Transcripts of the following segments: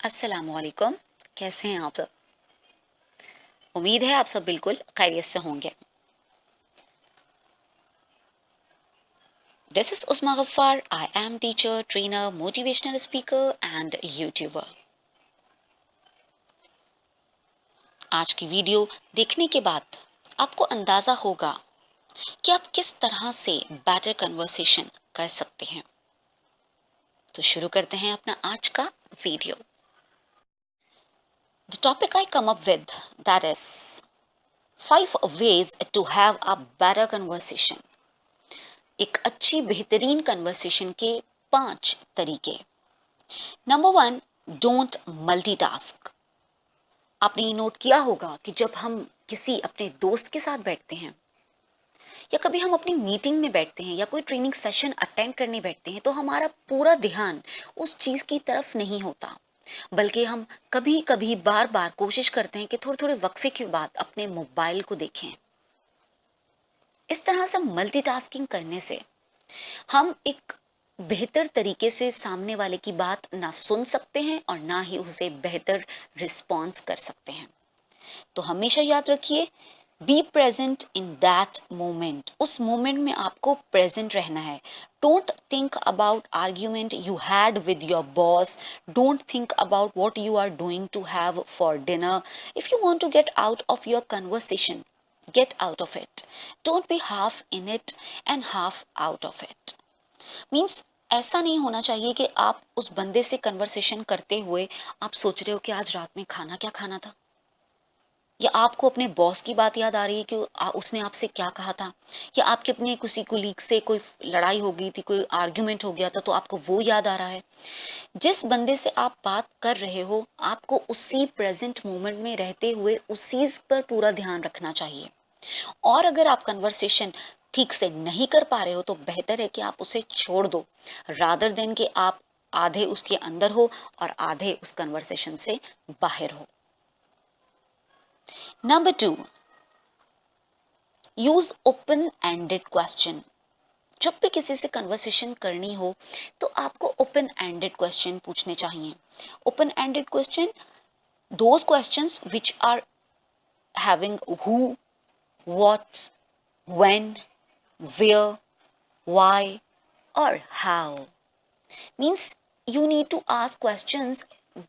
अस्सलामुअलैकुम। कैसे हैं आप सब? उम्मीद है आप सब बिल्कुल खैरियत से होंगे। This is Usma Ghaffar. I am teacher, trainer, motivational speaker and youtuber. आज की वीडियो देखने के बाद आपको अंदाज़ा होगा कि आप किस तरह से बेटर कन्वर्सेशन कर सकते हैं। तो शुरू करते हैं अपना आज का video. The topic I come up with that is 5 ways to have a better conversation। एक अच्छी बेहतरीन कन्वर्सेशन के 5 तरीके। Number 1, don't multitask. आपने ये नोट किया होगा कि जब हम किसी अपने दोस्त के साथ बैठते हैं या कभी हम अपनी मीटिंग में बैठते हैं या कोई ट्रेनिंग सेशन अटेंड करने बैठते हैं तो हमारा पूरा ध्यान उस चीज की तरफ नहीं होता, बल्कि हम कभी कभी बार बार कोशिश करते हैं कि थोड़े थोड़े वक्फे के बाद अपने मोबाइल को देखें। इस तरह से मल्टीटास्किंग करने से हम एक बेहतर तरीके से सामने वाले की बात ना सुन सकते हैं और ना ही उसे बेहतर रिस्पॉन्स कर सकते हैं। तो हमेशा याद रखिए, be present in that moment. उस मोमेंट में आपको प्रेजेंट रहना है। Don't think about argument you had with your boss. Don't think about what you are doing to have for dinner. If you want to get out of your conversation, get out of it. Don't be half in it and half out of it. Means ऐसा नहीं होना चाहिए कि आप उस बंदे से conversation करते हुए आप सोच रहे हो कि आज रात में खाना क्या खाना था, या आपको अपने बॉस की बात याद आ रही है कि उसने आपसे क्या कहा था, या आपके अपने किसी कुलीग से कोई लड़ाई हो गई थी, कोई आर्ग्यूमेंट हो गया था तो आपको वो याद आ रहा है। जिस बंदे से आप बात कर रहे हो आपको उसी प्रेजेंट मोमेंट में रहते हुए उसी पर पूरा ध्यान रखना चाहिए। और अगर आप कन्वर्सेशन ठीक से नहीं कर पा रहे हो तो बेहतर है कि आप उसे छोड़ दो, रादर देन कि आप आधे उसके अंदर हो और आधे उस कन्वर्सेशन से बाहर हो। Number 2, use open ended question. जब भी किसी से कन्वर्सेशन करनी हो तो आपको ओपन एंडेड क्वेश्चन पूछने चाहिए। Open ended question, those questions which are having who, what, when, where, why, or how. Means you need to ask questions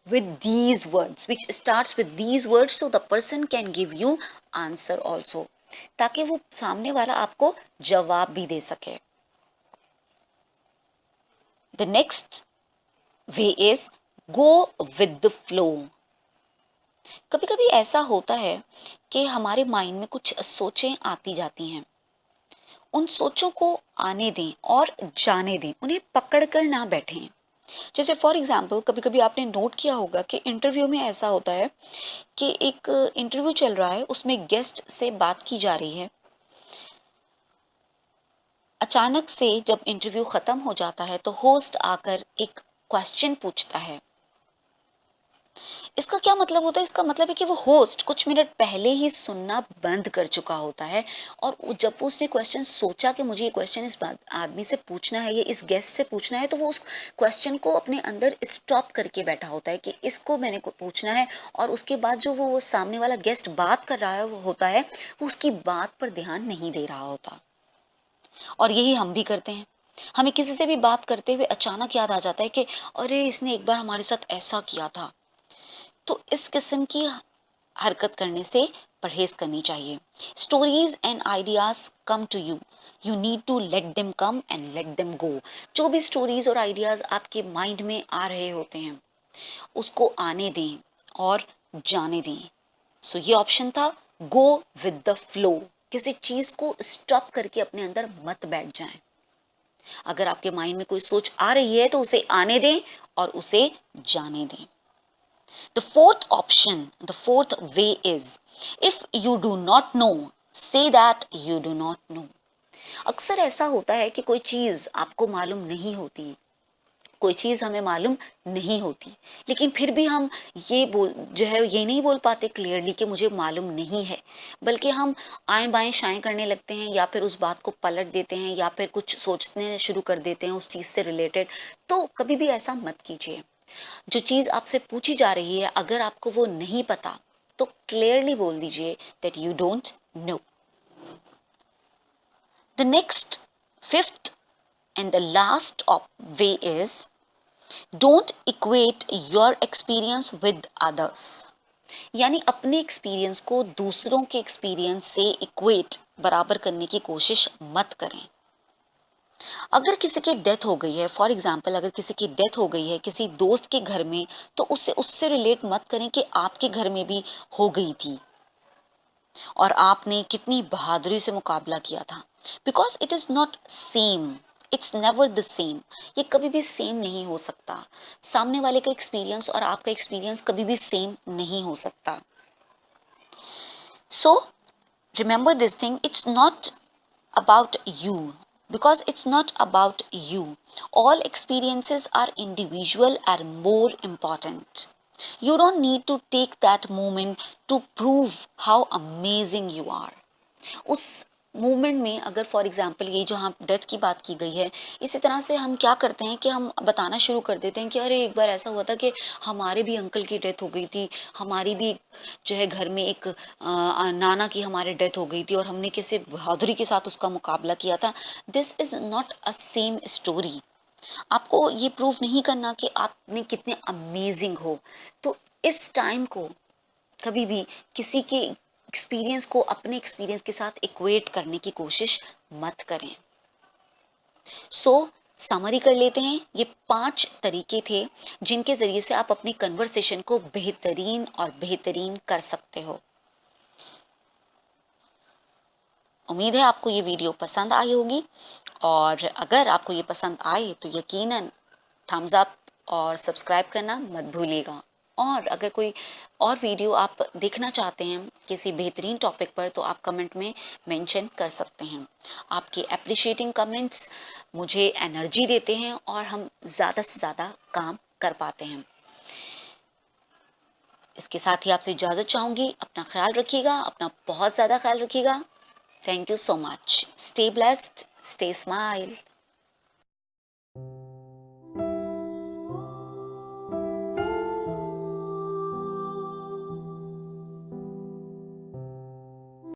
with these words, which starts with these words, so the person can give you answer also, ताकि वो सामने वाला आपको जवाब भी दे सके। The next way is go with the flow। कभी कभी ऐसा होता है कि हमारे माइंड में कुछ सोचें आती जाती हैं, उन सोचों को आने दें और जाने दें, उन्हें पकड़ कर ना बैठें। जैसे फॉर एग्जाम्पल कभी कभी आपने नोट किया होगा कि इंटरव्यू में ऐसा होता है कि एक इंटरव्यू चल रहा है, उसमें गेस्ट से बात की जा रही है। अचानक से जब इंटरव्यू खत्म हो जाता है तो होस्ट आकर एक क्वेश्चन पूछता है। इसका क्या मतलब होता है? इसका मतलब है कि वो होस्ट कुछ मिनट पहले ही सुनना बंद कर चुका होता है, और जब वो उसने क्वेश्चन सोचा कि मुझे ये क्वेश्चन इस आदमी से पूछना है, ये इस गेस्ट से पूछना है, तो वो उस क्वेश्चन को अपने अंदर स्टॉप करके बैठा होता है कि इसको मैंने पूछना है। और उसके बाद जो वो सामने वाला गेस्ट बात कर रहा है वो होता है, वो उसकी बात पर ध्यान नहीं दे रहा होता। और यही हम भी करते हैं। हमें किसी से भी बात करते हुए अचानक याद आ जाता है कि अरे इसने एक बार हमारे साथ ऐसा किया था। तो इस किस्म की हरकत करने से परहेज करनी चाहिए। Stories and ideas come to you, you need to let them come and let them go. जो भी स्टोरीज और आइडियाज आपके माइंड में आ रहे होते हैं उसको आने दें और जाने दें। सो ये ऑप्शन था, गो विद द फ्लो। किसी चीज को स्टॉप करके अपने अंदर मत बैठ जाएं। अगर आपके माइंड में कोई सोच आ रही है तो उसे आने दें और उसे जाने दें। The fourth option, the fourth way is, if you do not know, say that you do not know। अक्सर ऐसा होता है कि कोई चीज़ आपको मालूम नहीं होती, कोई चीज़ हमें मालूम नहीं होती, लेकिन फिर भी हम ये नहीं बोल पाते क्लियरली कि मुझे मालूम नहीं है, बल्कि हम आएं बाएं शाएं करने लगते हैं, या फिर उस बात को पलट देते हैं, या फिर कुछ सोचने शुरू कर देते हैं उस चीज़ से रिलेटेड। तो कभी भी ऐसा मत कीजिए। जो चीज़ आपसे पूछी जा रही है अगर आपको वो नहीं पता तो क्लियरली बोल दीजिए that you don't know. The next fifth and the last way is don't equate your experience with others. यानी अपने एक्सपीरियंस को दूसरों के एक्सपीरियंस से इक्वेट बराबर करने की कोशिश मत करें। अगर किसी की डेथ हो गई है, फॉर एग्जाम्पल अगर किसी की डेथ हो गई है किसी दोस्त के घर में, तो उससे रिलेट मत करें कि आपके घर में भी हो गई थी और आपने कितनी बहादुरी से मुकाबला किया था। Because it is not same, it's never the same. ये कभी भी सेम नहीं हो सकता। सामने वाले का एक्सपीरियंस और आपका एक्सपीरियंस कभी भी सेम नहीं हो सकता। सो remember this thing, it's not about you, because it's not about you. All experiences are individual and more important. You don't need to take that moment to prove how amazing you are. उस movement में अगर for example ये जो हम death की बात की गई है, इसी तरह से हम क्या करते हैं कि हम बताना शुरू कर देते हैं कि अरे एक बार ऐसा हुआ था कि हमारे भी अंकल की डेथ हो गई थी, हमारी भी जो है घर में एक नाना की हमारे डेथ हो गई थी और हमने कैसे बहादुरी के साथ उसका मुकाबला किया था। This is not a same story. आपको ये प्रूव नहीं करना कि आपने कितने अमेजिंग हो। तो इस टाइम को कभी भी किसी के एक्सपीरियंस को अपने एक्सपीरियंस के साथ इक्वेट करने की कोशिश मत करें। सो समरी कर लेते हैं। ये 5 तरीके थे जिनके जरिए से आप अपनी कन्वर्सेशन को बेहतरीन और बेहतरीन कर सकते हो। उम्मीद है आपको ये वीडियो पसंद आई होगी, और अगर आपको ये पसंद आए तो यकीनन थम्स अप और सब्सक्राइब करना मत भूलिएगा। और अगर कोई और वीडियो आप देखना चाहते हैं किसी बेहतरीन टॉपिक पर तो आप कमेंट में मेंशन कर सकते हैं। आपके एप्रिशिएटिंग कमेंट्स मुझे एनर्जी देते हैं और हम ज़्यादा से ज़्यादा काम कर पाते हैं। इसके साथ ही आपसे इजाज़त चाहूँगी। अपना ख्याल रखिएगा, अपना बहुत ज़्यादा ख्याल रखिएगा। Thank you so much. Stay blessed, stay smile.